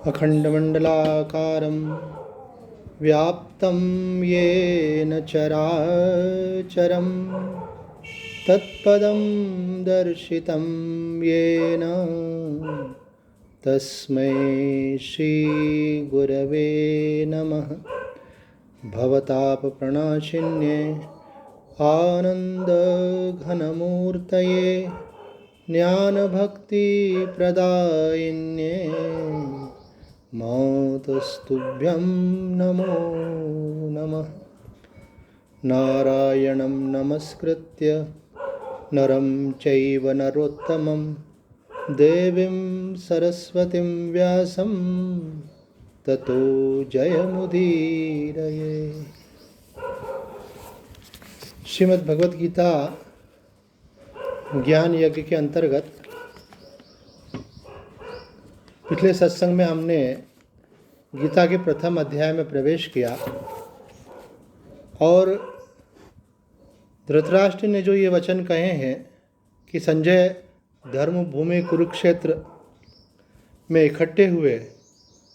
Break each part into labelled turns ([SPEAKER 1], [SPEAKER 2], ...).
[SPEAKER 1] अखण्डमण्डलाकारं व्याप्तं येन चराचरं तत्पदं दर्शितं येन तस्मै श्रीगुरवे नमः। भवतापप्रणाशिन्ये आनन्दघनमूर्तये ज्ञानभक्तिप्रदायिन्ये मातस्तुभ्यं नमो नमः। नारायणं नमस्कृत्य नरं चैव नरोत्तमं देवीं सरस्वतीं व्यासं ततो जयमुदीरये। श्रीमद् भगवत गीता ज्ञान यज्ञ के अंतर्गत पिछले सत्संग में हमने गीता के प्रथम अध्याय में प्रवेश किया और धृतराष्ट्र ने जो ये वचन कहे हैं कि संजय धर्म भूमि कुरुक्षेत्र में इकट्ठे हुए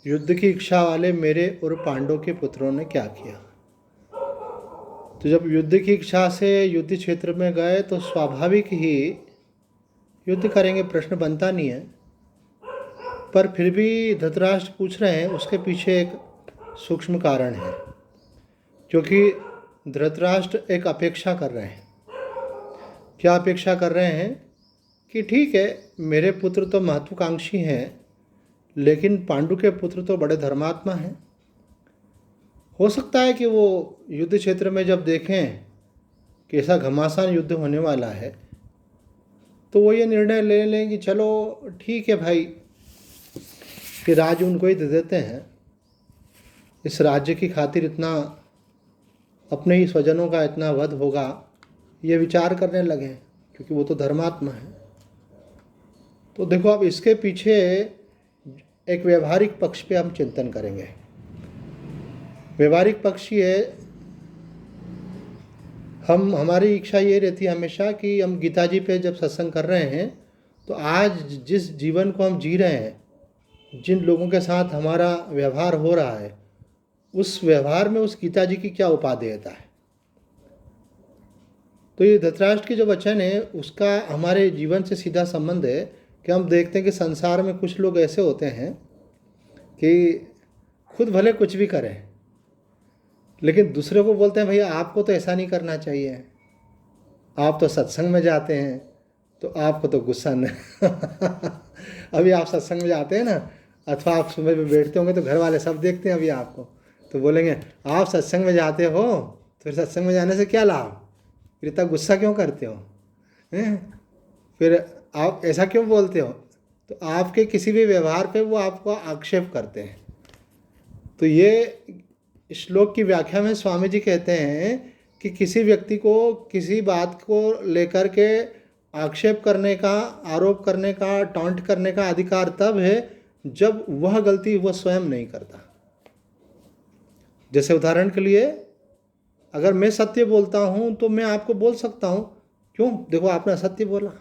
[SPEAKER 1] युद्ध की इच्छा वाले मेरे और पांडवों के पुत्रों ने क्या किया। तो जब युद्ध की इच्छा से युद्ध क्षेत्र में गए तो स्वाभाविक ही युद्ध करेंगे, प्रश्न बनता नहीं है। पर फिर भी धृतराष्ट्र पूछ रहे हैं, उसके पीछे एक सूक्ष्म कारण है, क्योंकि धृतराष्ट्र एक अपेक्षा कर रहे हैं। क्या अपेक्षा कर रहे हैं कि ठीक है, मेरे पुत्र तो महत्वाकांक्षी हैं, लेकिन पांडु के पुत्र तो बड़े धर्मात्मा हैं। हो सकता है कि वो युद्ध क्षेत्र में जब देखें कि ऐसा घमासान युद्ध होने वाला है तो वो ये निर्णय ले लें कि चलो ठीक है भाई, कि राज्य उनको ही दे देते हैं। इस राज्य की खातिर इतना अपने ही स्वजनों का इतना वध होगा, ये विचार करने लगे, क्योंकि वो तो धर्मात्मा है। तो देखो, अब इसके पीछे एक व्यवहारिक पक्ष पे हम चिंतन करेंगे। व्यवहारिक पक्ष ये, हमारी इच्छा ये रहती है हमेशा कि हम गीता जी पे जब सत्संग कर रहे हैं तो आज जिस जीवन को हम जी रहे हैं, जिन लोगों के साथ हमारा व्यवहार हो रहा है, उस व्यवहार में उस गीता जी की क्या उपादेयता है। तो ये धृतराष्ट्र की जो वचन है उसका हमारे जीवन से सीधा संबंध है कि हम देखते हैं कि संसार में कुछ लोग ऐसे होते हैं कि खुद भले कुछ भी करें, लेकिन दूसरे को बोलते हैं भैया आपको तो ऐसा नहीं करना चाहिए, आप तो सत्संग में जाते हैं तो आपको तो गुस्सा नहीं अभी आप सत्संग में जाते हैं ना, अथवा आप सुबह पे बैठते होंगे तो घर वाले सब देखते हैं अभी आपको, तो बोलेंगे आप सत्संग में जाते हो तो फिर सत्संग में जाने से क्या लाभ, फिर इतना गुस्सा क्यों करते हो, फिर आप ऐसा क्यों बोलते हो। तो आपके किसी भी व्यवहार पे वो आपको आक्षेप करते हैं। तो ये श्लोक की व्याख्या में स्वामी जी कहते हैं कि किसी व्यक्ति को किसी बात को लेकर के आक्षेप करने का, आरोप करने का, टॉन्ट करने का अधिकार तब है जब वह गलती वह स्वयं नहीं करता। जैसे उदाहरण के लिए, अगर मैं सत्य बोलता हूँ तो मैं आपको बोल सकता हूँ क्यों, देखो आपने असत्य बोला।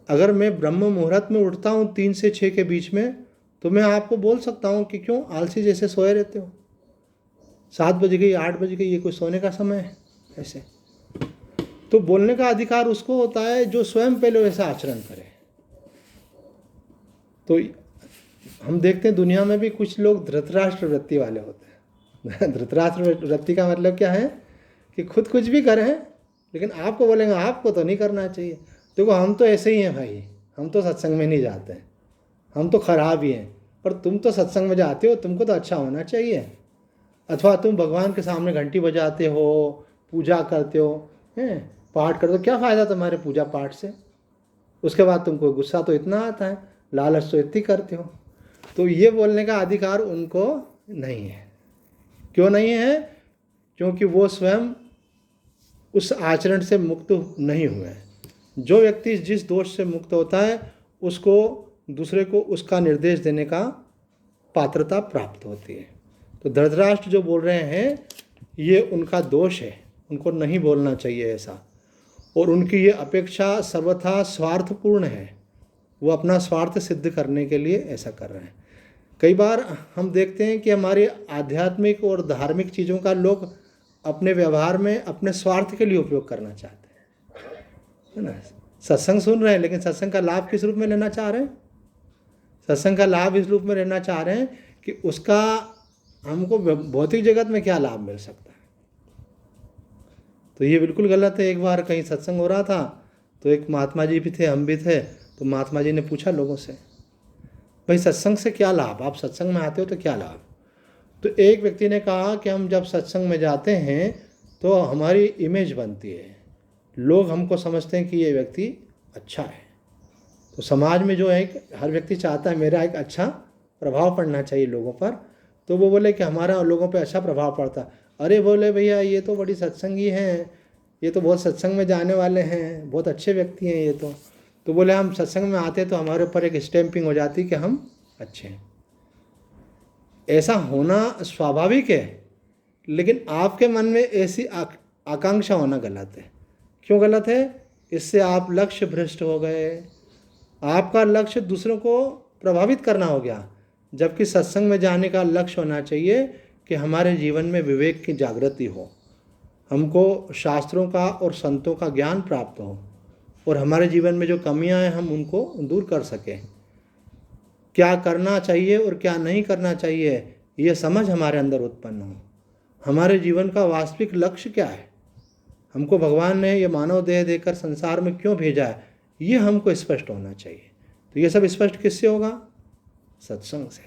[SPEAKER 1] अगर मैं ब्रह्म मुहूर्त में उठता हूँ 3 से 6 के बीच में, तो मैं आपको बोल सकता हूँ कि क्यों आलसी जैसे सोए रहते हो, 7 बज गई 8 बज गई, ये कोई सोने का समय है ऐसे। तो बोलने का अधिकार उसको होता है जो स्वयं पहले वैसा आचरण करे। तो हम देखते हैं दुनिया में भी कुछ लोग धृतराष्ट्र वृत्ति वाले होते हैं धृतराष्ट्र वृत्ति का मतलब क्या है कि खुद कुछ भी करें, लेकिन आपको बोलेंगे आपको तो नहीं करना चाहिए। देखो हम तो ऐसे ही हैं भाई, हम तो सत्संग में नहीं जाते हैं, हम तो खराब ही हैं, पर तुम तो सत्संग में जाते हो, तुमको तो अच्छा होना चाहिए। अथवा तुम भगवान के सामने घंटी बजाते हो, पूजा करते हो, पाठ करते हो, क्या फ़ायदा तुम्हारे पूजा पाठ से, उसके बाद तुमको गुस्सा तो इतना आता है, लालच तो इतनी करते हो। तो ये बोलने का अधिकार उनको नहीं है। क्यों नहीं है? क्योंकि वो स्वयं उस आचरण से मुक्त नहीं हुए हैं। जो व्यक्ति जिस दोष से मुक्त होता है उसको दूसरे को उसका निर्देश देने का पात्रता प्राप्त होती है। तो धृतराष्ट्र जो बोल रहे हैं ये उनका दोष है, उनको नहीं बोलना चाहिए ऐसा। और उनकी ये अपेक्षा सर्वथा स्वार्थपूर्ण है, वो अपना स्वार्थ सिद्ध करने के लिए ऐसा कर रहे हैं। कई बार हम देखते हैं कि हमारी आध्यात्मिक और धार्मिक चीज़ों का लोग अपने व्यवहार में अपने स्वार्थ के लिए उपयोग करना चाहते हैं, है ना। सत्संग सुन रहे हैं लेकिन सत्संग का लाभ किस रूप में लेना चाह रहे हैं? सत्संग का लाभ इस रूप में लेना चाह रहे हैं कि उसका हमको भौतिक जगत में क्या लाभ मिल सकता है। तो ये बिल्कुल गलत है। एक बार कहीं सत्संग हो रहा था तो एक महात्मा जी भी थे, हम भी थे, तो महात्मा जी ने पूछा लोगों से, भाई सत्संग से क्या लाभ, आप सत्संग में आते हो तो क्या लाभ? तो एक व्यक्ति ने कहा कि हम जब सत्संग में जाते हैं तो हमारी इमेज बनती है, लोग हमको समझते हैं कि ये व्यक्ति अच्छा है। तो समाज में जो है हर व्यक्ति चाहता है मेरा एक अच्छा प्रभाव पड़ना चाहिए लोगों पर। तो वो बोले कि हमारा लोगों पे अच्छा प्रभाव पड़ता। अरे बोले भैया ये तो बड़ी सत्संगी हैं, ये तो बहुत सत्संग में जाने वाले हैं, बहुत अच्छे व्यक्ति हैं ये तो बोले हम सत्संग में आते तो हमारे ऊपर एक स्टैंपिंग हो जाती कि हम अच्छे हैं। ऐसा होना स्वाभाविक है, लेकिन आपके मन में ऐसी आकांक्षा होना गलत है। क्यों गलत है? इससे आप लक्ष्य भ्रष्ट हो गए। आपका लक्ष्य दूसरों को प्रभावित करना हो गया, जबकि सत्संग में जाने का लक्ष्य होना चाहिए कि हमारे जीवन में विवेक की जागृति हो, हमको शास्त्रों का और संतों का ज्ञान प्राप्त हो और हमारे जीवन में जो कमियां हैं हम उनको दूर कर सकें। क्या करना चाहिए और क्या नहीं करना चाहिए ये समझ हमारे अंदर उत्पन्न हो। हमारे जीवन का वास्तविक लक्ष्य क्या है, हमको भगवान ने ये मानव देह देकर संसार में क्यों भेजा है, ये हमको स्पष्ट होना चाहिए। तो ये सब स्पष्ट किससे होगा? सत्संग से।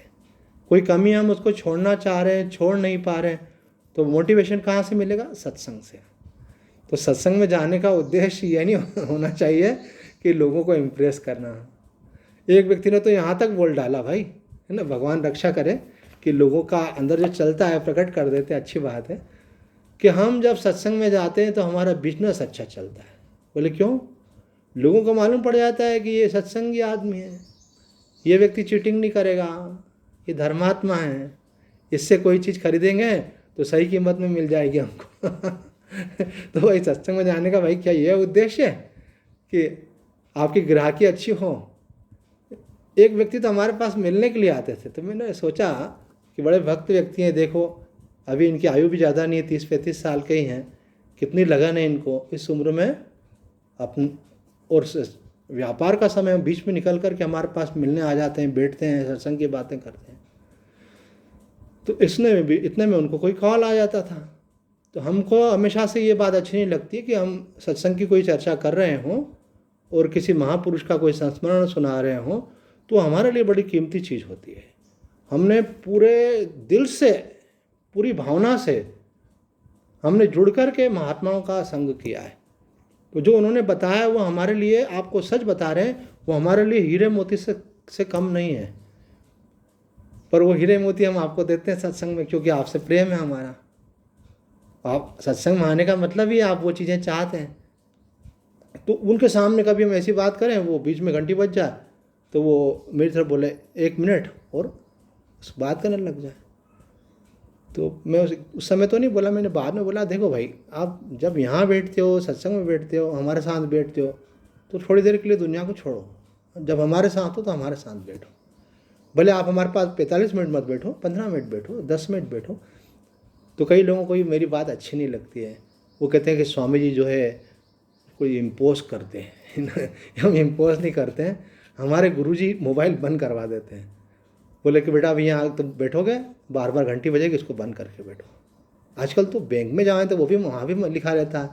[SPEAKER 1] कोई कमी हम उसको छोड़ना चाह रहे हैं, छोड़ नहीं पा रहे हैं, तो मोटिवेशन कहाँ से मिलेगा? सत्संग से। तो सत्संग में जाने का उद्देश्य ये नहीं होना चाहिए कि लोगों को इम्प्रेस करना। एक व्यक्ति ने तो यहाँ तक बोल डाला भाई, है ना, भगवान रक्षा करे कि लोगों का अंदर जो चलता है प्रकट कर देते, अच्छी बात है, कि हम जब सत्संग में जाते हैं तो हमारा बिजनेस अच्छा चलता है। बोले क्यों? लोगों को मालूम पड़ जाता है कि ये सत्संगी आदमी है, ये व्यक्ति चीटिंग नहीं करेगा, ये धर्मात्मा है, इससे कोई चीज़ खरीदेंगे तो सही कीमत में मिल जाएगी हमको। तो भाई सत्संग में जाने का भाई क्या ये उद्देश्य है कि आपकी ग्राहकी अच्छी हो? एक व्यक्ति तो हमारे पास मिलने के लिए आते थे, तो मैंने सोचा कि बड़े भक्त व्यक्ति हैं, देखो अभी इनकी आयु भी ज़्यादा नहीं है, 30-35 साल के ही हैं, कितनी लगन है इनको इस उम्र में अपन, और व्यापार का समय बीच में निकल कर के हमारे पास मिलने आ जाते हैं, बैठते हैं, सत्संग की बातें करते हैं। तो इतने में उनको कोई कॉल आ जाता था। तो हमको हमेशा से ये बात अच्छी नहीं लगती कि हम सत्संग की कोई चर्चा कर रहे हों और किसी महापुरुष का कोई संस्मरण सुना रहे हों, तो हमारे लिए बड़ी कीमती चीज़ होती है। हमने पूरे दिल से, पूरी भावना से हमने जुड़ कर के महात्माओं का संग किया है। तो जो उन्होंने बताया वो हमारे लिए, आपको सच बता रहे हैं, वो हमारे लिए हीरे मोती से कम नहीं है। पर वो हीरे मोती हम आपको देते हैं सत्संग में, क्योंकि आपसे प्रेम है हमारा। आप सत्संग में आने का मतलब ही आप वो चीज़ें चाहते हैं। तो उनके सामने कभी हम ऐसी बात करें, वो बीच में घंटी बज जाए तो वो मेरी तरफ बोले 1 मिनट और उस बात करने लग जाए। तो मैं उस समय तो नहीं बोला, मैंने बाद में बोला, देखो भाई आप जब यहाँ बैठते हो, सत्संग में बैठते हो, हमारे साथ बैठते हो, तो थोड़ी देर के लिए दुनिया को छोड़ो, जब हमारे साथ हो तो हमारे साथ बैठो। भले आप हमारे पास 45 मिनट मत बैठो, 15 मिनट बैठो, 10 मिनट बैठो। तो कई लोगों को मेरी बात अच्छी नहीं लगती है, वो कहते हैं कि स्वामी जी जो है कोई इम्पोज करते हैं। हम इम्पोज नहीं करते हैं, हमारे गुरुजी मोबाइल बंद करवा देते हैं, बोले कि बेटा अब यहाँ तुम बैठोगे, बार बार घंटी बजेगी, इसको बंद करके बैठो। आजकल तो बैंक में जाएँ तो वो भी वहाँ भी लिखा रहता है,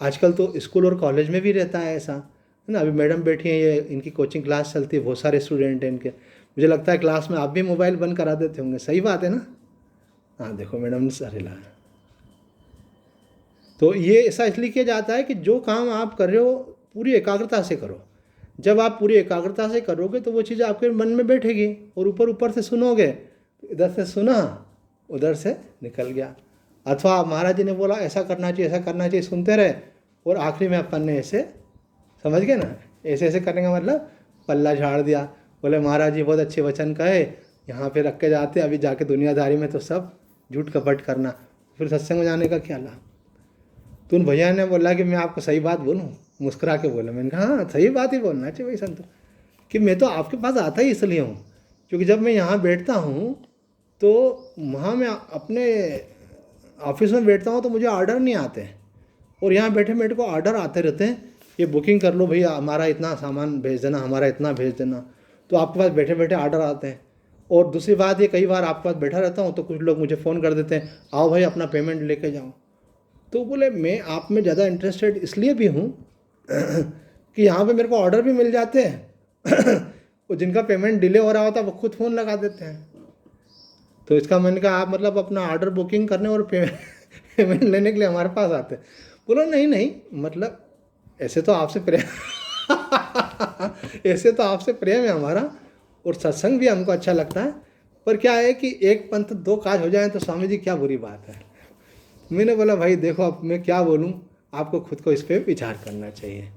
[SPEAKER 1] आजकल तो स्कूल और कॉलेज में भी रहता है ऐसा, है ना। अभी मैडम बैठी हैं, ये इनकी कोचिंग क्लास चलती है, बहुत सारे स्टूडेंट हैं इनके, मुझे लगता है क्लास में आप भी मोबाइल बंद करा देते होंगे, सही बात है ना। हाँ देखो मैडम ने सर हिलाया। तो ये ऐसा इसलिए किया जाता है कि जो काम आप कर रहे हो पूरी एकाग्रता से करो। जब आप पूरी एकाग्रता से करोगे तो वो चीज़ आपके मन में बैठेगी, और ऊपर ऊपर से सुनोगे, इधर से सुना उधर से निकल गया। अथवा महाराज जी ने बोला ऐसा करना चाहिए, ऐसा करना चाहिए, सुनते रहे, और आखिरी में अपन ने ऐसे, समझ गए ना, ऐसे ऐसे करने का मतलब पल्ला झाड़ दिया, बोले महाराज जी बहुत अच्छे वचन कहे, यहाँ पे रख के जाते, अभी जाके दुनियादारी में तो सब झूठ कपट करना, फिर सत्संग में जाने का क्या लाभ। तो उन भैया ने बोला कि मैं आपको सही बात बोलूँ, मुस्कुरा के बोला। मैंने कहा हाँ सही बात ही बोलना चाहिए भाई संत, कि मैं तो आपके पास आता ही इसलिए हूँ क्योंकि जब मैं यहाँ बैठता हूँ तो वहाँ मैं अपने ऑफिस में बैठता हूँ तो मुझे ऑर्डर नहीं आते हैं, और यहाँ बैठे मेरे को ऑर्डर आते रहते हैं, ये बुकिंग कर लो भैया, हमारा इतना सामान भेज देना, हमारा इतना भेज देना। तो आपके पास बैठे बैठे ऑर्डर आते हैं। और दूसरी बात ये, कई बार आपके पास बैठा रहता हूँ तो कुछ लोग मुझे फ़ोन कर देते हैं, आओ भाई अपना पेमेंट लेके जाओ। तो बोले मैं आप में ज़्यादा इंटरेस्टेड इसलिए भी हूँ कि यहाँ पे मेरे को ऑर्डर भी मिल जाते हैं और जिनका पेमेंट डिले हो रहा होता है वो खुद फ़ोन लगा देते हैं। तो इसका मैंने कहा आप मतलब अपना ऑर्डर बुकिंग करने और पेमेंट लेने के लिए हमारे पास आते हैं। बोलो नहीं नहीं, मतलब ऐसे तो आपसे प्रेम ऐसे तो आपसे प्रेम है हमारा, और सत्संग भी हमको अच्छा लगता है, पर क्या है कि एक पंथ दो काज हो जाए तो स्वामी जी क्या बुरी बात है। मैंने बोला भाई देखो अब मैं क्या बोलूँ, आपको खुद को इस पर विचार करना चाहिए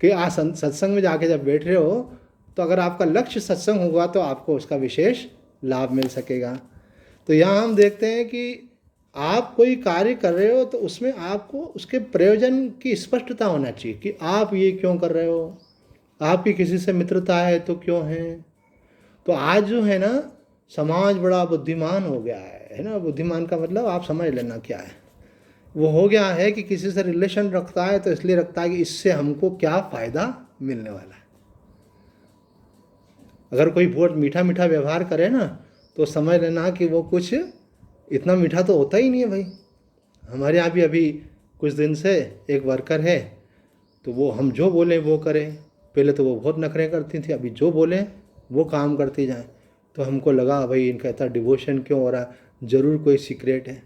[SPEAKER 1] कि आज सत्संग में जाके जब बैठ रहे हो तो अगर आपका लक्ष्य सत्संग होगा तो आपको उसका विशेष लाभ मिल सकेगा। तो यहाँ हम देखते हैं कि आप कोई कार्य कर रहे हो तो उसमें आपको उसके प्रयोजन की स्पष्टता होना चाहिए कि आप ये क्यों कर रहे हो, आपकी किसी से मित्रता है तो क्यों है। तो आज जो है ना समाज बड़ा बुद्धिमान हो गया है ना, बुद्धिमान का मतलब आप समझ लेना क्या है, वो हो गया है कि किसी से रिलेशन रखता है तो इसलिए रखता है कि इससे हमको क्या फ़ायदा मिलने वाला है। अगर कोई बहुत मीठा मीठा व्यवहार करे ना तो समझ लेना कि वो कुछ इतना मीठा तो होता ही नहीं है भाई। हमारे यहाँ भी अभी कुछ दिन से एक वर्कर है, तो वो हम जो बोलें वो करें। पहले तो वो बहुत नखरे करती थी, अभी जो बोलें वो काम करती जाएं। तो हमको लगा भाई इनका इतना डिवोशन क्यों हो रहा है, ज़रूर कोई सीक्रेट है।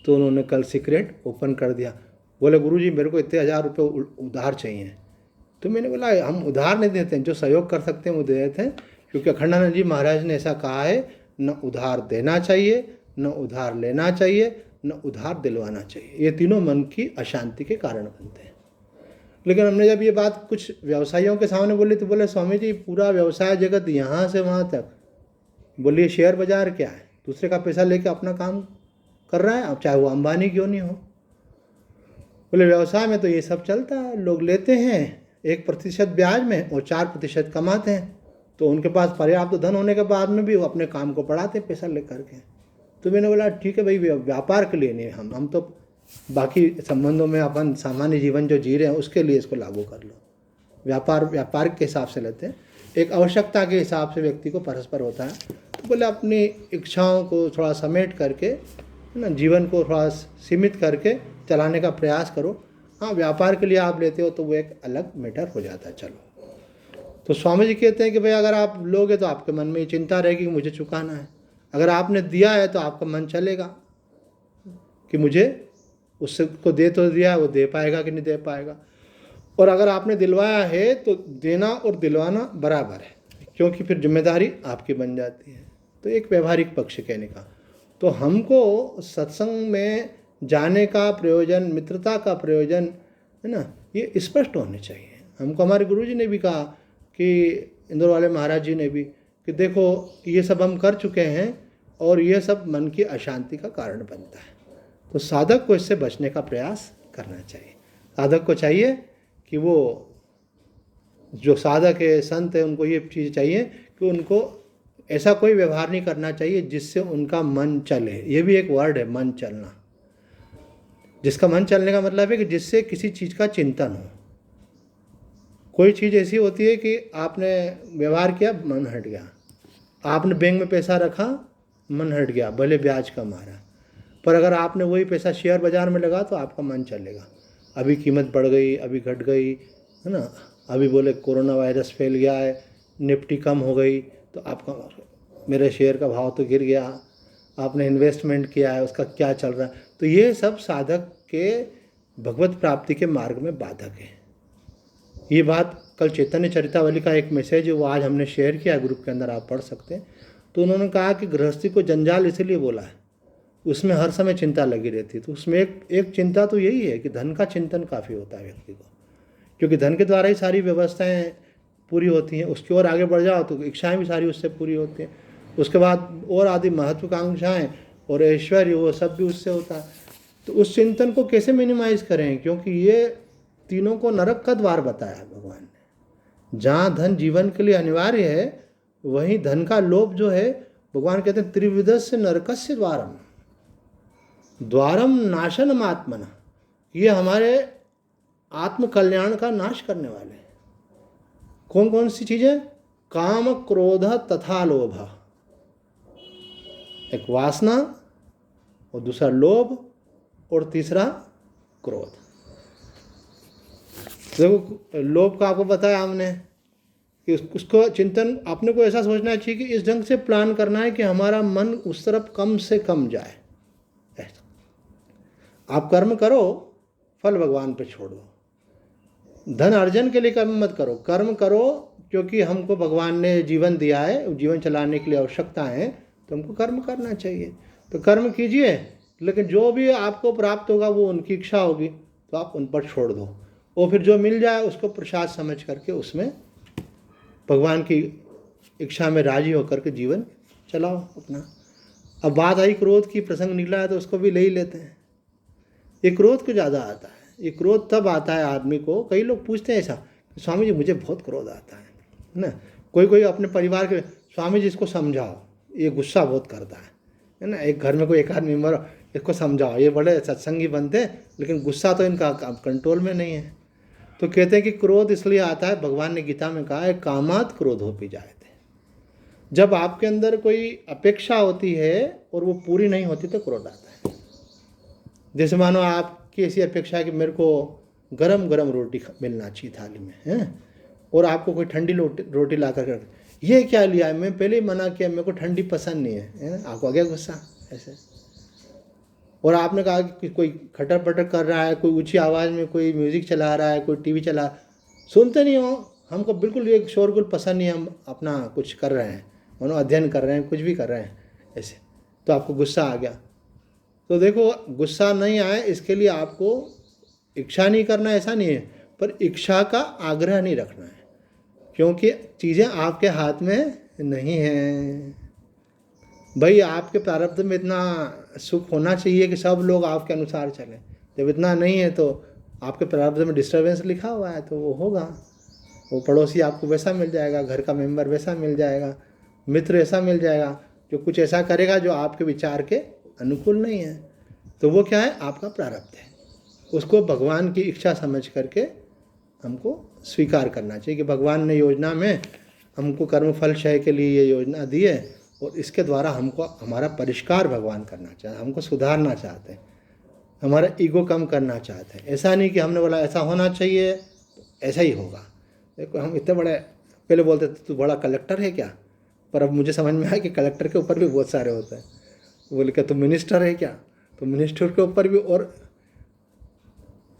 [SPEAKER 1] तो उन्होंने कल सीक्रेट ओपन कर दिया। बोले गुरुजी मेरे को इतने 1000 रुपये उधार चाहिए। तो मैंने बोला हम उधार नहीं देते हैं, जो सहयोग कर सकते हैं वो दे देते हैं, क्योंकि अखंडानंद जी महाराज ने ऐसा कहा है, न उधार देना चाहिए, न उधार लेना चाहिए, न उधार दिलवाना चाहिए। ये तीनों मन की अशांति के कारण बनते हैं। लेकिन हमने जब ये बात कुछ व्यवसायियों के सामने बोली तो बोले स्वामी जी पूरा व्यवसाय जगत यहाँ से वहाँ तक, बोलिए शेयर बाजार क्या है, दूसरे का पैसा लेके अपना काम कर रहा है, अब चाहे वो अंबानी क्यों नहीं हो। बोले व्यवसाय में तो ये सब चलता है, लोग लेते हैं 1% ब्याज में और 4% कमाते हैं, तो उनके पास पर्याप्त धन होने के बाद में भी वो अपने काम को बढ़ाते हैं पैसा लेकर के। तो मैंने बोला ठीक है भाई, व्यापार के लिए नहीं, हम तो बाकी संबंधों में अपन सामान्य जीवन जो जी रहे हैं उसके लिए इसको लागू कर लो। व्यापार के हिसाब से लेते हैं, एक आवश्यकता के हिसाब से व्यक्ति को परस्पर होता है। तो बोले अपनी इच्छाओं को थोड़ा समेट करके है ना, जीवन को थोड़ा सीमित करके चलाने का प्रयास करो। हाँ व्यापार के लिए आप लेते हो तो वो एक अलग मैटर हो जाता है। चलो, तो स्वामी जी कहते हैं कि भाई अगर आप लोगे तो आपके मन में ये चिंता रहेगी कि मुझे चुकाना है, अगर आपने दिया है तो आपका मन चलेगा कि मुझे उससे को दे तो दिया, वो दे पाएगा कि नहीं दे पाएगा। और अगर आपने दिलवाया है तो देना और दिलवाना बराबर है, क्योंकि फिर जिम्मेदारी आपकी बन जाती है। तो एक व्यवहारिक पक्ष कहने का, तो हमको सत्संग में जाने का प्रयोजन, मित्रता का प्रयोजन है ना, ये स्पष्ट होने चाहिए। हमको हमारे गुरुजी ने भी कहा कि इंदौर वाले महाराज जी ने भी कि देखो ये सब हम कर चुके हैं और ये सब मन की अशांति का कारण बनता है। तो साधक को इससे बचने का प्रयास करना चाहिए। साधक को चाहिए कि वो जो साधक है, संत है, उनको ये चीज़ चाहिए कि उनको ऐसा कोई व्यवहार नहीं करना चाहिए जिससे उनका मन चले। ये भी एक वर्ड है, मन चलना। जिसका मन चलने का मतलब है कि जिससे किसी चीज़ का चिंतन हो। कोई चीज़ ऐसी होती है कि आपने व्यवहार किया, मन हट गया। आपने बैंक में पैसा रखा, मन हट गया, भले ब्याज कम आ रहा, पर अगर आपने वही पैसा शेयर बाज़ार में लगा तो आपका मन चलेगा। अभी कीमत बढ़ गई, अभी घट गई, है ना, अभी बोले कोरोना वायरस फैल गया है, निफ्टी कम हो गई, तो आपका मेरे शेयर का भाव तो गिर गया। आपने इन्वेस्टमेंट किया है, उसका क्या चल रहा है। तो ये सब साधक के भगवत प्राप्ति के मार्ग में बाधक है। ये बात कल चैतन्य चरितावली का एक मैसेज है, वो आज हमने शेयर किया ग्रुप के अंदर, आप पढ़ सकते हैं। तो उन्होंने कहा कि गृहस्थी को जंजाल इसलिए बोला है, उसमें हर समय चिंता लगी रहती है। तो उसमें एक चिंता तो यही है कि धन का चिंतन काफ़ी होता है व्यक्ति को, क्योंकि धन के द्वारा ही सारी व्यवस्थाएं पूरी होती हैं। उसकी ओर आगे बढ़ जाओ तो इच्छाएं भी सारी उससे पूरी होती हैं। उसके बाद और आदि महत्वाकांक्षाएं और ऐश्वर्य, वो सब भी उससे होता है। तो उस चिंतन को कैसे मिनिमाइज़ करें, क्योंकि ये तीनों को नरक का द्वार बताया है भगवान ने। जहाँ धन जीवन के लिए अनिवार्य है वहीं धन का लोभ जो है, भगवान कहते हैं त्रिविधस्य नरकस्य द्वारम द्वारम नाशनम आत्मना, ये हमारे आत्म कल्याण का नाश करने वाले हैं। कौन कौन सी चीजें? काम, क्रोध तथा लोभ। एक वासना, और दूसरा लोभ, और तीसरा क्रोध। देखो लोभ का आपको बताया हमने कि उसको चिंतन अपने को ऐसा सोचना चाहिए कि इस ढंग से प्लान करना है कि हमारा मन उस तरफ कम से कम जाए। ऐसा आप कर्म करो, फल भगवान पे छोड़ दो। धन अर्जन के लिए कर्म मत करो, कर्म करो क्योंकि हमको भगवान ने जीवन दिया है, जीवन चलाने के लिए आवश्यकता है, तो हमको कर्म करना चाहिए। तो कर्म कीजिए, लेकिन जो भी आपको प्राप्त होगा वो उनकी इच्छा होगी, तो आप उन पर छोड़ दो। और फिर जो मिल जाए उसको प्रसाद समझ करके उसमें भगवान की इच्छा में राजी होकर के जीवन चलाओ अपना। अब बात आई क्रोध की, प्रसंग निकला है तो उसको भी ले ही लेते हैं। ये क्रोध को ज़्यादा आता है। ये क्रोध तब आता है आदमी को, कई लोग पूछते हैं ऐसा, स्वामी जी मुझे बहुत क्रोध आता है ना। कोई कोई अपने परिवार के, स्वामी जी इसको समझाओ, ये गुस्सा बहुत करता है ना। एक घर में कोई एक आध मेम्बर, इसको समझाओ, ये बड़े सत्संगी बनते हैं लेकिन गुस्सा तो इनका कंट्रोल में नहीं है। तो कहते हैं कि क्रोध इसलिए आता है, भगवान ने गीता में कहा है कामात क्रोधोपि जायते। जब आपके अंदर कोई अपेक्षा होती है और वो पूरी नहीं होती तो क्रोध आता है। जैसे मानो आपकी ऐसी अपेक्षा है कि मेरे को गरम गरम रोटी मिलना चाहिए थाली में, है, और आपको कोई ठंडी रोटी ला कर, ये क्या लिया है, मैं पहले ही मना किया मेरे को ठंडी पसंद नहीं है, आपको आ गया गुस्सा ऐसे। और आपने कहा कि कोई खटर पटर कर रहा है, कोई ऊंची आवाज़ में कोई म्यूज़िक चला रहा है, कोई टीवी चला, सुनते नहीं हो, हमको बिल्कुल ये शोरगुल पसंद नहीं है, हम अपना कुछ कर रहे हैं, मानो अध्ययन कर रहे हैं, कुछ भी कर रहे हैं ऐसे, तो आपको गुस्सा आ गया। तो देखो गुस्सा नहीं आए इसके लिए आपको इच्छा नहीं करना ऐसा नहीं है, पर इच्छा का आग्रह नहीं रखना है, क्योंकि चीज़ें आपके हाथ में नहीं हैं। भाई आपके प्रारब्ध में इतना सुख होना चाहिए कि सब लोग आपके अनुसार चलें। जब इतना नहीं है तो आपके प्रारब्ध में डिस्टर्बेंस लिखा हुआ है तो वो होगा। वो पड़ोसी आपको वैसा मिल जाएगा, घर का मेंबर वैसा मिल जाएगा, मित्र ऐसा मिल जाएगा जो कुछ ऐसा करेगा जो आपके विचार के अनुकूल नहीं है। तो वो क्या है, आपका प्रारब्ध है। उसको भगवान की इच्छा समझ करके हमको स्वीकार करना चाहिए कि भगवान ने योजना में हमको कर्मफल क्षय के लिए ये योजना दी है, और इसके द्वारा हमको हमारा परिष्कार भगवान करना चाहते हैं, हमको सुधारना चाहते हैं, हमारा ईगो कम करना चाहते हैं। ऐसा नहीं कि हमने बोला ऐसा होना चाहिए ऐसा ही होगा। देखो हम इतने बड़े पहले बोलते थे तू बड़ा कलेक्टर है क्या, पर अब मुझे समझ में आया कि कलेक्टर के ऊपर भी बहुत सारे होते हैं। बोले क्या तुम मिनिस्टर है क्या, तो मिनिस्टर के ऊपर भी और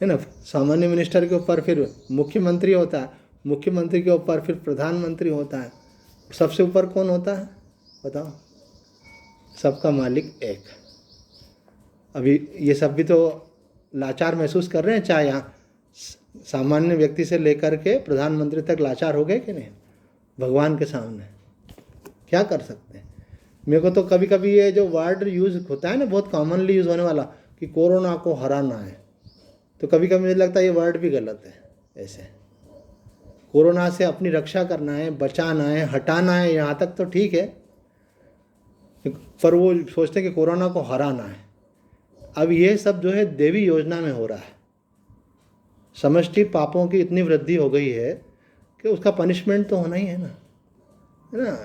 [SPEAKER 1] है ना, सामान्य मिनिस्टर के ऊपर फिर मुख्यमंत्री होता है, मुख्यमंत्री के ऊपर फिर प्रधानमंत्री होता है, सबसे ऊपर कौन होता है बताओ? सबका मालिक एक। अभी ये सब भी तो लाचार महसूस कर रहे हैं, चाहे यहाँ सामान्य व्यक्ति से लेकर के प्रधानमंत्री तक लाचार हो गए कि नहीं भगवान के सामने? क्या कर सकते हैं। मेरे को तो कभी कभी ये जो वर्ड यूज़ होता है ना, बहुत कॉमनली यूज़ होने वाला कि कोरोना को हराना है, तो कभी कभी मुझे लगता है ये वर्ड भी गलत है। ऐसे कोरोना से अपनी रक्षा करना है, बचाना है, हटाना है, यहाँ तक तो ठीक है, पर वो सोचते हैं कि कोरोना को हराना है। अब ये सब जो है देवी योजना में हो रहा है। समष्टि पापों की इतनी वृद्धि हो गई है कि उसका पनिशमेंट तो होना ही है ना।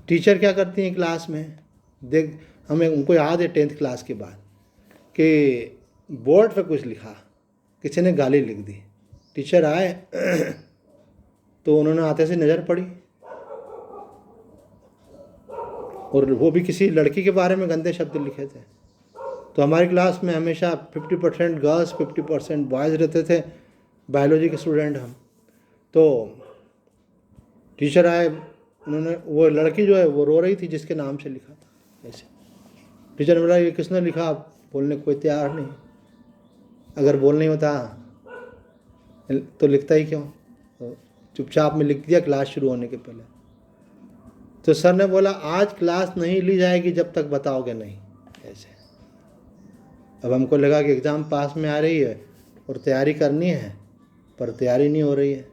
[SPEAKER 1] टीचर क्या करती हैं क्लास में, देख हमें उनको याद है 10th क्लास के बाद कि बोर्ड पे कुछ लिखा, किसी ने गाली लिख दी, टीचर आए तो उन्होंने आते से नज़र पड़ी, और वो भी किसी लड़की के बारे में गंदे शब्द लिखे थे। तो हमारी क्लास में हमेशा 50% गर्ल्स 50% बॉयज़ रहते थे, बायोलॉजी के स्टूडेंट हम। तो टीचर आए, उन्होंने, वो लड़की जो है वो रो रही थी जिसके नाम से लिखा था ऐसे। टीचर ने बोला ये किसने लिखा, बोलने कोई तैयार नहीं। अगर बोल नहीं होता तो लिखता ही क्यों, तो चुपचाप में लिख दिया क्लास शुरू होने के पहले। तो सर ने बोला आज क्लास नहीं ली जाएगी जब तक बताओगे नहीं ऐसे। अब हमको लगा कि एग्ज़ाम पास में आ रही है और तैयारी करनी है, पर तैयारी नहीं हो रही है।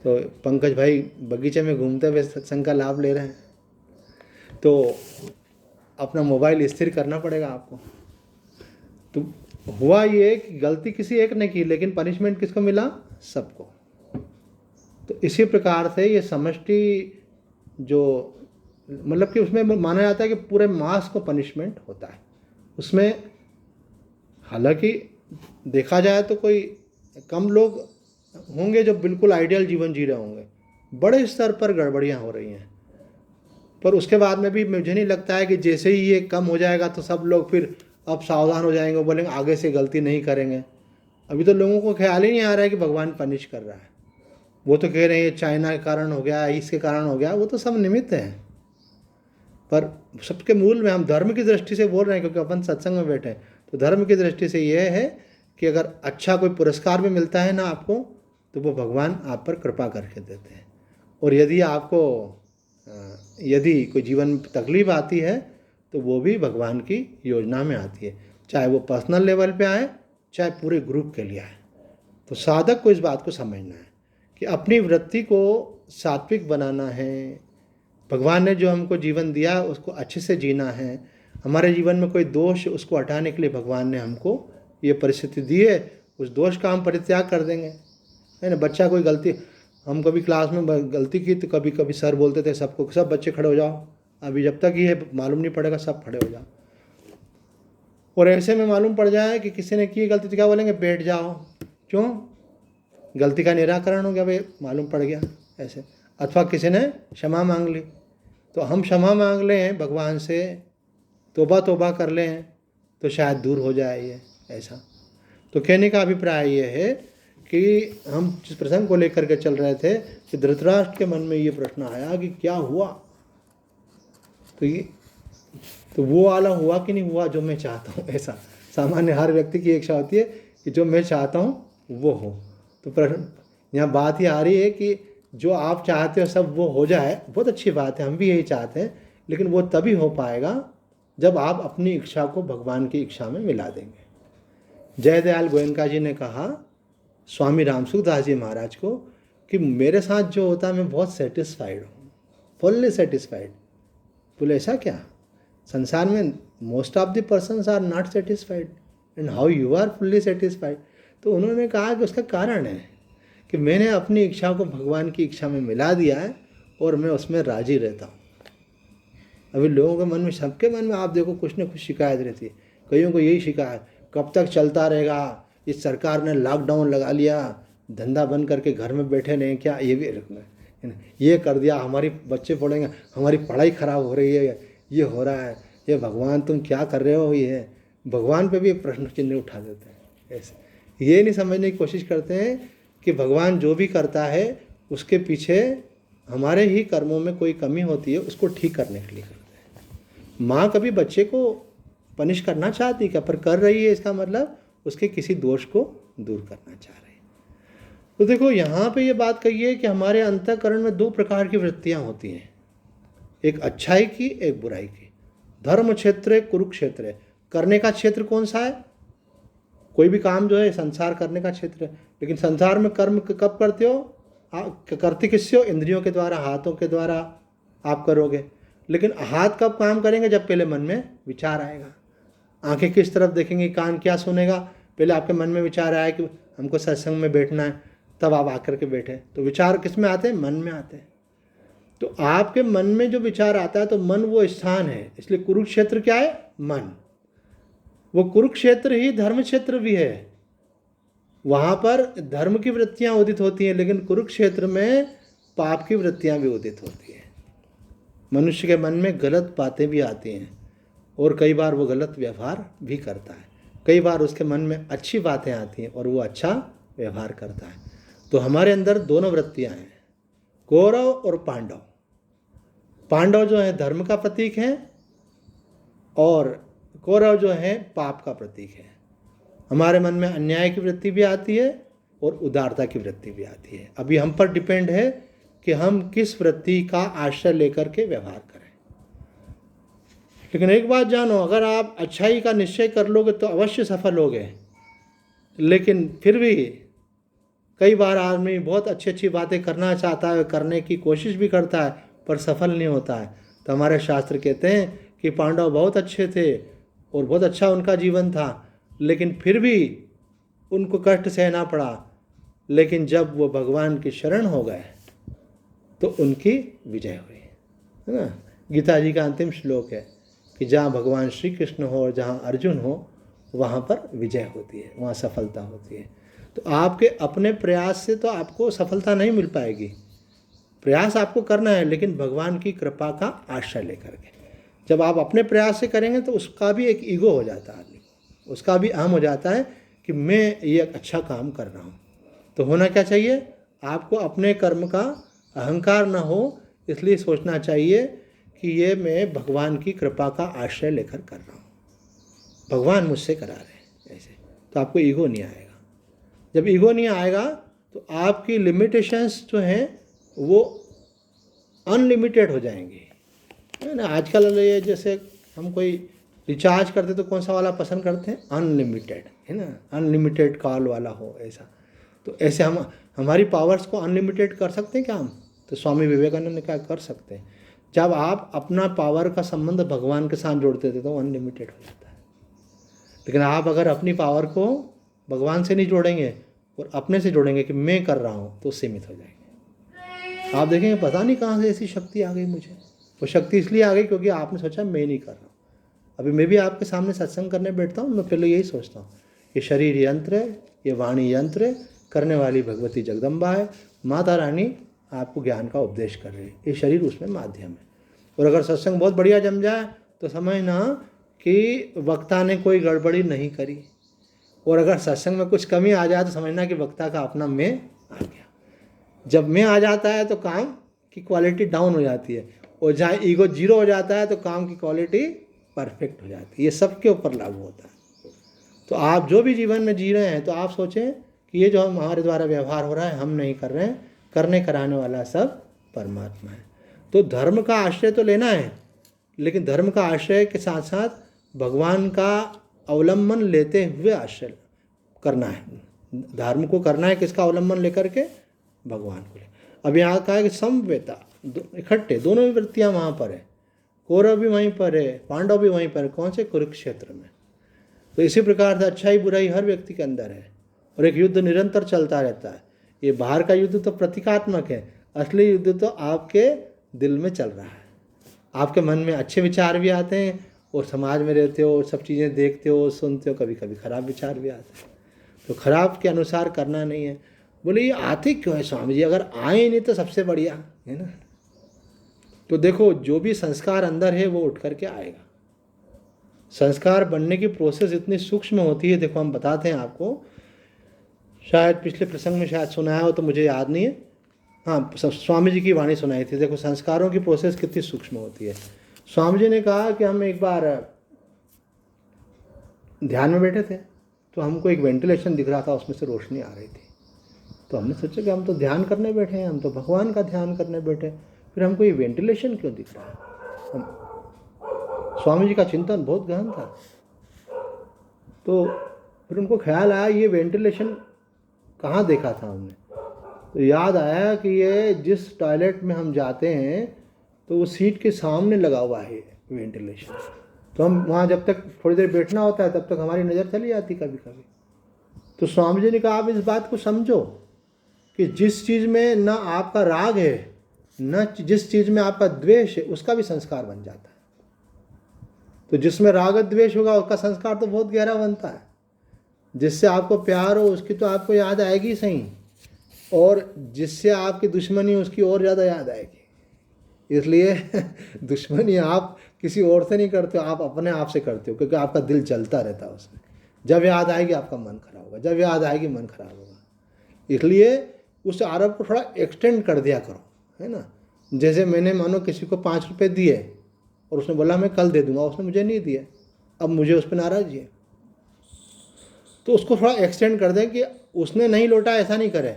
[SPEAKER 1] तो पंकज भाई बगीचे में घूमते हुए सत्संग का लाभ ले रहे हैं, तो अपना मोबाइल स्थिर करना पड़ेगा आपको। तो हुआ ये कि गलती किसी एक ने की, लेकिन पनिशमेंट किसको मिला? सबको। तो इसी प्रकार से ये समष्टि जो मतलब कि उसमें माना जाता है कि पूरे मास को पनिशमेंट होता है उसमें। हालांकि देखा जाए तो कोई कम लोग होंगे जो बिल्कुल आइडियल जीवन जी रहे होंगे, बड़े स्तर पर गड़बड़ियाँ हो रही हैं, पर उसके बाद में भी मुझे नहीं लगता है कि जैसे ही ये कम हो जाएगा तो सब लोग फिर अब सावधान हो जाएंगे, बोलेंगे आगे से गलती नहीं करेंगे। अभी तो लोगों को ख्याल ही नहीं आ रहा है कि भगवान पनिश कर रहा है। वो तो कह रहे हैं ये चाइना के कारण हो गया, इसके कारण हो गया, वो तो सब निमित्त हैं। पर सबके मूल में हम धर्म की दृष्टि से बोल रहे हैं, क्योंकि अपन सत्संग में बैठे हैं, तो धर्म की दृष्टि से ये है कि अगर अच्छा कोई पुरस्कार भी मिलता है ना आपको, तो वो भगवान आप पर कृपा करके देते हैं। और यदि आपको यदि कोई जीवन में तकलीफ आती है तो वो भी भगवान की योजना में आती है, चाहे वो पर्सनल लेवल पे आए चाहे पूरे ग्रुप के लिए आए। तो साधक को इस बात को समझना है कि अपनी वृत्ति को सात्विक बनाना है। भगवान ने जो हमको जीवन दिया उसको अच्छे से जीना है। हमारे जीवन में कोई दोष, उसको हटाने के लिए भगवान ने हमको ये परिस्थिति दी है, उस दोष का हम परित्याग कर देंगे, है ना। बच्चा कोई गलती, हम कभी क्लास में गलती की तो कभी कभी सर बोलते थे सबको, सब बच्चे खड़े हो जाओ, अभी जब तक ये मालूम नहीं पड़ेगा सब खड़े हो जाओ। और ऐसे में मालूम पड़ जाए कि किसी ने की गलती तो क्या बोलेंगे? बैठ जाओ। क्यों? गलती का निराकरण हो गया भाई, मालूम पड़ गया ऐसे। अथवा किसी ने क्षमा मांग ली, तो हम क्षमा मांग लें भगवान से, तोबा तोबा कर लें तो शायद दूर हो जाए ये ऐसा। तो कहने का अभिप्राय ये है कि हम जिस प्रसंग को लेकर के चल रहे थे कि धृतराष्ट्र के मन में ये प्रश्न आया कि क्या हुआ, तो वो वाला हुआ कि नहीं हुआ जो मैं चाहता हूँ। ऐसा सामान्य हर व्यक्ति की इच्छा होती है कि जो मैं चाहता हूँ वो हो। तो प्रश्न यहाँ बात ही आ रही है कि जो आप चाहते हो सब वो हो जाए, बहुत अच्छी बात है, हम भी यही चाहते हैं, लेकिन वो तभी हो पाएगा जब आप अपनी इच्छा को भगवान की इच्छा में मिला देंगे। जयदयाल गोयनका जी ने कहा स्वामी रामसुखदास जी महाराज को कि मेरे साथ जो होता है मैं बहुत सेटिस्फाइड हूँ, फुल्ली सेटिस्फाइड। बोले ऐसा क्या? संसार में most of the persons are not satisfied, and how you are fully satisfied? तो उन्होंने कहा कि उसका कारण है कि मैंने अपनी इच्छा को भगवान की इच्छा में मिला दिया है और मैं उसमें राजी रहता हूँ। अभी लोगों के मन में, सबके मन में आप देखो कुछ न कुछ शिकायत रहती है। कईयों को यही शिकायत, कब तक चलता रहेगा, इस सरकार ने लॉकडाउन लगा लिया, धंधा बंद करके घर में बैठे नहीं क्या, ये भी रखना, ये कर दिया, हमारी बच्चे पढ़ेंगे, हमारी पढ़ाई ख़राब हो रही है, ये हो रहा है, ये भगवान तुम क्या कर रहे हो। ये भगवान पे भी प्रश्न चिन्ह उठा देते हैं। ऐसे ये नहीं समझने की कोशिश करते हैं कि भगवान जो भी करता है उसके पीछे हमारे ही कर्मों में कोई कमी होती है, उसको ठीक करने के लिए करते हैं। माँ कभी बच्चे को पनिश करना चाहती क्या? पर कर रही है, इसका मतलब उसके किसी दोष को दूर करना चाह रही है। तो देखो यहाँ पे ये बात कही है कि हमारे अंतःकरण में दो प्रकार की वृत्तियाँ होती हैं, एक अच्छाई की, एक बुराई की। धर्म क्षेत्र है, कुरुक्षेत्र है। करने का क्षेत्र कौन सा है? कोई भी काम जो है संसार करने का क्षेत्र है, लेकिन संसार में कर्म कब करते हो? करते किससे हो? इंद्रियों के द्वारा, हाथों के द्वारा आप करोगे। लेकिन हाथ कब काम करेंगे? जब पहले मन में विचार आएगा। आंखें किस तरफ देखेंगी, कान क्या सुनेगा? पहले आपके मन में विचार आया कि हमको सत्संग में बैठना है, तब आप आकर के बैठे। तो विचार किस में आते हैं? मन में आते हैं। तो आपके मन में जो विचार आता है, तो मन वो स्थान है, इसलिए कुरुक्षेत्र क्या है? मन। वो कुरुक्षेत्र ही धर्म क्षेत्र भी है। वहाँ पर धर्म की वृत्तियाँ उदित होती हैं, लेकिन कुरुक्षेत्र में पाप की वृत्तियाँ भी उदित होती हैं। मनुष्य के मन में गलत बातें भी आती हैं और कई बार वो गलत व्यवहार भी करता है। कई बार उसके मन में अच्छी बातें आती हैं और वो अच्छा व्यवहार करता है। तो हमारे अंदर दोनों वृत्तियाँ हैं, कौरव और पांडव। पांडव जो है धर्म का प्रतीक है और कौरव जो है पाप का प्रतीक है। हमारे मन में अन्याय की वृत्ति भी आती है और उदारता की वृत्ति भी आती है। अभी हम पर डिपेंड है कि हम किस वृत्ति का आश्रय लेकर के व्यवहार करें। लेकिन एक बात जानो, अगर आप अच्छाई का निश्चय कर लोगे तो अवश्य सफल होगे, लेकिन फिर भी कई बार आदमी बहुत अच्छी अच्छी बातें करना चाहता है, करने की कोशिश भी करता है, पर सफल नहीं होता है। तो हमारे शास्त्र कहते हैं कि पांडव बहुत अच्छे थे और बहुत अच्छा उनका जीवन था, लेकिन फिर भी उनको कष्ट सहना पड़ा। लेकिन जब वो भगवान की शरण हो गए तो उनकी विजय हुई, है ना। गीता जी का अंतिम श्लोक है कि जहाँ भगवान श्री कृष्ण हो और जहाँ अर्जुन हो वहाँ पर विजय होती है, वहाँ सफलता होती है। तो आपके अपने प्रयास से तो आपको सफलता नहीं मिल पाएगी। प्रयास आपको करना है, लेकिन भगवान की कृपा का आश्रय लेकर के। जब आप अपने प्रयास से करेंगे तो उसका भी एक ईगो हो जाता है आदमी को, उसका भी अहम हो जाता है कि मैं ये अच्छा काम कर रहा हूँ। तो होना क्या चाहिए, आपको अपने कर्म का अहंकार ना हो, इसलिए सोचना चाहिए कि ये मैं भगवान की कृपा का आश्रय लेकर कर रहा हूँ, भगवान मुझसे करा रहे हैं ऐसे। तो आपको ईगो नहीं आएगा। जब ईगो नहीं आएगा तो आपकी लिमिटेशंस जो हैं वो अनलिमिटेड हो जाएंगी, है ना। आजकल ये जैसे हम कोई रिचार्ज करते तो कौन सा वाला पसंद करते हैं, अनलिमिटेड, है ना, अनलिमिटेड कॉल वाला हो ऐसा। तो ऐसे हम हमारी पावर्स को अनलिमिटेड कर सकते हैं क्या हम? तो स्वामी विवेकानंद ने क्या कर सकते हैं, जब आप अपना पावर का संबंध भगवान के साथ जोड़ते थे तो अनलिमिटेड हो जाता है। लेकिन आप अगर अपनी पावर को भगवान से नहीं जोड़ेंगे और अपने से जोड़ेंगे कि मैं कर रहा हूँ, तो सीमित हो जाएंगे। आप देखेंगे पता नहीं कहाँ से ऐसी शक्ति आ गई मुझे। वो शक्ति इसलिए आ गई क्योंकि आपने सोचा मैं नहीं कर रहा हूँ। अभी मैं भी आपके सामने सत्संग करने बैठता हूँ, मैं पहले यही सोचता हूँ, ये शरीर यंत्र है, ये वाणी यंत्र है, करने वाली भगवती जगदम्बा है, माता रानी आपको ज्ञान का उपदेश कर रही है, ये शरीर उसमें माध्यम है। और अगर सत्संग बहुत बढ़िया जम जाए तो समझना कि वक्ता ने कोई गड़बड़ी नहीं करी, और अगर सत्संग में कुछ कमी आ जाए तो समझना कि वक्ता का अपना मैं आ गया। जब मैं आ जाता है तो काम की क्वालिटी डाउन हो जाती है, और जहाँ ईगो जीरो हो जाता है तो काम की क्वालिटी परफेक्ट हो जाती है। ये सबके ऊपर लागू होता है। तो आप जो भी जीवन में जी रहे हैं तो आप सोचें कि ये जो हमारे द्वारा व्यवहार हो रहा है हम नहीं कर रहे हैं, करने कराने वाला सब परमात्मा है। तो धर्म का आश्रय तो लेना है, लेकिन धर्म का आश्रय के साथ साथ भगवान का अवलंबन लेते हुए आश्रय करना है। धर्म को करना है किसका अवलंबन लेकर के, भगवान को ले। अब यहाँ कहा है कि समवेता, इकट्ठे दोनों ही वृत्तियाँ वहाँ पर है, कौरव भी वहीं पर है, पांडव भी वहीं पर है। कौन से? कुरुक्षेत्र में। तो इसी प्रकार से अच्छाई बुराई हर व्यक्ति के अंदर है, और एक युद्ध निरंतर चलता रहता है। ये बाहर का युद्ध तो प्रतीकात्मक है, असली युद्ध तो आपके दिल में चल रहा है। आपके मन में अच्छे विचार भी आते हैं, और समाज में रहते हो, सब चीज़ें देखते हो, सुनते हो, कभी कभी खराब विचार भी आते हैं। तो खराब के अनुसार करना नहीं है। बोले ये आते क्यों है स्वामी जी? अगर आए नहीं तो सबसे बढ़िया है ना। तो देखो जो भी संस्कार अंदर है वो उठ करके आएगा। संस्कार बनने की प्रोसेस इतनी सूक्ष्म होती है। देखो हम बताते हैं आपको, शायद पिछले प्रसंग में शायद सुनाया हो तो मुझे याद नहीं है। हाँ, स्वामी जी की वाणी सुनाई थी। देखो संस्कारों की प्रोसेस कितनी सूक्ष्म होती है। स्वामी जी ने कहा कि हम एक बार ध्यान में बैठे थे तो हमको एक वेंटिलेशन दिख रहा था, उसमें से रोशनी आ रही थी। तो हमने सोचा कि हम तो ध्यान करने बैठे हैं, हम तो भगवान का ध्यान करने बैठे, फिर हमको ये वेंटिलेशन क्यों दिख रहा है? स्वामी जी का चिंतन बहुत गहन था। तो फिर उनको ख्याल आया ये वेंटिलेशन कहाँ देखा था हमने। तो याद आया कि ये जिस टॉयलेट में हम जाते हैं तो वो सीट के सामने लगा हुआ है वेंटिलेशन। तो हम वहाँ जब तक थोड़ी देर बैठना होता है तब तक हमारी नज़र चली जाती कभी कभी। तो स्वामी जी ने कहा आप इस बात को समझो कि जिस चीज़ में न आपका राग है न जिस चीज़ में आपका द्वेष है उसका भी संस्कार बन जाता है। तो जिसमें राग द्वेष होगा उसका संस्कार तो बहुत गहरा बनता है। जिससे आपको प्यार हो उसकी तो आपको याद आएगी सही, और जिससे आपकी दुश्मनी उसकी और ज़्यादा याद आएगी। इसलिए दुश्मनी आप किसी और से नहीं करते हो, आप अपने आप से करते हो, क्योंकि आपका दिल जलता रहता है उसमें। जब याद आएगी आपका मन खराब होगा, जब याद आएगी मन खराब होगा। इसलिए उस आरोप को थोड़ा एक्सटेंड कर दिया करो, है ना। जैसे मैंने मानो किसी को 5 रुपये दिए और उसने बोला मैं कल दे दूंगा, उसने मुझे नहीं दिए, अब मुझे उस पर नाराज़गी है। तो उसको थोड़ा एक्सटेंड कर दें कि उसने नहीं लौटा, ऐसा नहीं करे।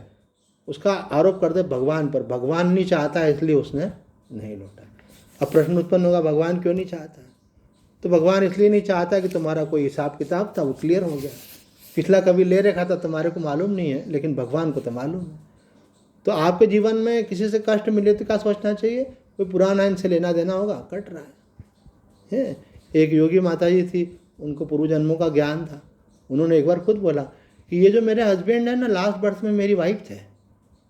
[SPEAKER 1] उसका आरोप कर दे भगवान पर, भगवान नहीं चाहता है इसलिए उसने नहीं लौटा। अब प्रश्न उत्पन्न होगा भगवान क्यों नहीं चाहता? तो भगवान इसलिए नहीं चाहता कि तुम्हारा कोई हिसाब किताब था वो क्लियर हो गया, पिछला कभी ले रखा था तुम्हारे को मालूम नहीं है, लेकिन भगवान को तो मालूम है। तो आपके जीवन में किसी से कष्ट मिले तो क्या सोचना चाहिए, कोई पुराना इनसे लेना देना होगा, कट रहा है। एक योगी माता जी थी, उनको पूर्व जन्मों का ज्ञान था। उन्होंने एक बार खुद बोला कि ये जो मेरे हस्बैंड है ना, लास्ट बर्थ में मेरी वाइफ थे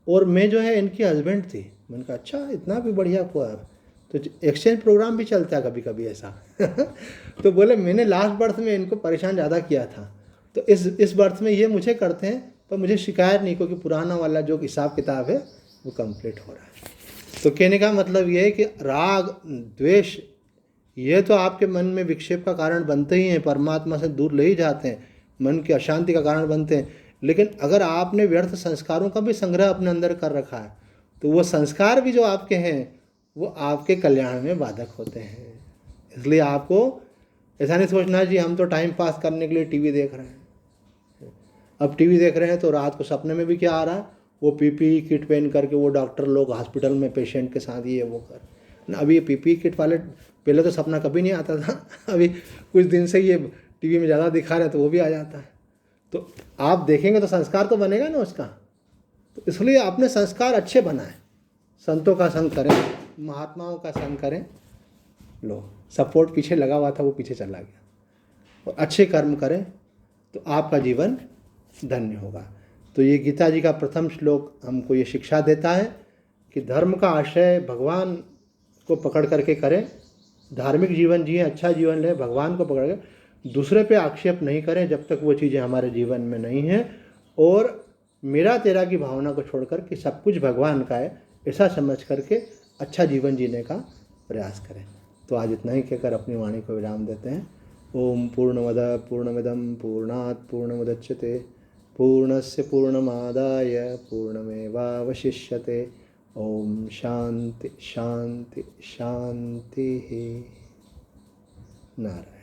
[SPEAKER 1] और मैं जो है इनकी हस्बैंड थी। मैंने कहा अच्छा, इतना भी बढ़िया हुआ। तो एक्सचेंज प्रोग्राम भी चलता है कभी कभी ऐसा। तो बोले मैंने लास्ट बर्थ में इनको परेशान ज़्यादा किया था, तो इस बर्थ में ये मुझे करते हैं, पर मुझे शिकायत नहीं, क्योंकि पुराना वाला जो हिसाब किताब है वो कंप्लीट हो रहा है। तो कहने का मतलब ये है कि राग द्वेष ये तो आपके मन में विक्षेप का कारण बनते ही हैं, परमात्मा से दूर ले ही जाते हैं, मन की अशांति का कारण बनते हैं। लेकिन अगर आपने व्यर्थ संस्कारों का भी संग्रह अपने अंदर कर रखा है, तो वो संस्कार भी जो आपके हैं वो आपके कल्याण में बाधक होते हैं। इसलिए आपको ऐसा नहीं सोचना जी हम तो टाइम पास करने के लिए टीवी देख रहे हैं। अब टीवी देख रहे हैं तो रात को सपने में भी क्या आ रहा है, वो पीपीई किट पहन करके वो डॉक्टर लोग हॉस्पिटल में पेशेंट के साथ ये वो कर। अभी ये पीपीई किट वाले, पहले तो सपना कभी नहीं आता था, अभी कुछ दिन से ये टीवी में ज़्यादा दिखा रहे हैं तो वो भी आ जाता है। तो आप देखेंगे तो संस्कार तो बनेगा ना उसका। तो इसलिए अपने संस्कार अच्छे बनाएं, संतों का संग करें, महात्माओं का संग करें। लो सपोर्ट पीछे लगा हुआ था वो पीछे चला गया, और अच्छे कर्म करें तो आपका जीवन धन्य होगा। तो ये गीता जी का प्रथम श्लोक हमको ये शिक्षा देता है कि धर्म का आश्रय भगवान को पकड़ करके करें, धार्मिक जीवन जिए, अच्छा जीवन लें, भगवान को पकड़ कर दूसरे पे आक्षेप नहीं करें जब तक वो चीज़ें हमारे जीवन में नहीं हैं, और मेरा तेरा की भावना को छोड़कर कि सब कुछ भगवान का है ऐसा समझ करके अच्छा जीवन जीने का प्रयास करें। तो आज इतना ही कहकर अपनी वाणी को विराम देते हैं। ओम पूर्णमदः पूर्णमिदं पूर्णात् पूर्णमुदच्यते पूर्णस्य पूर्णमादाय पूर्णमेवावशिष्यते। ओम शांति शांति शांति। नारायण।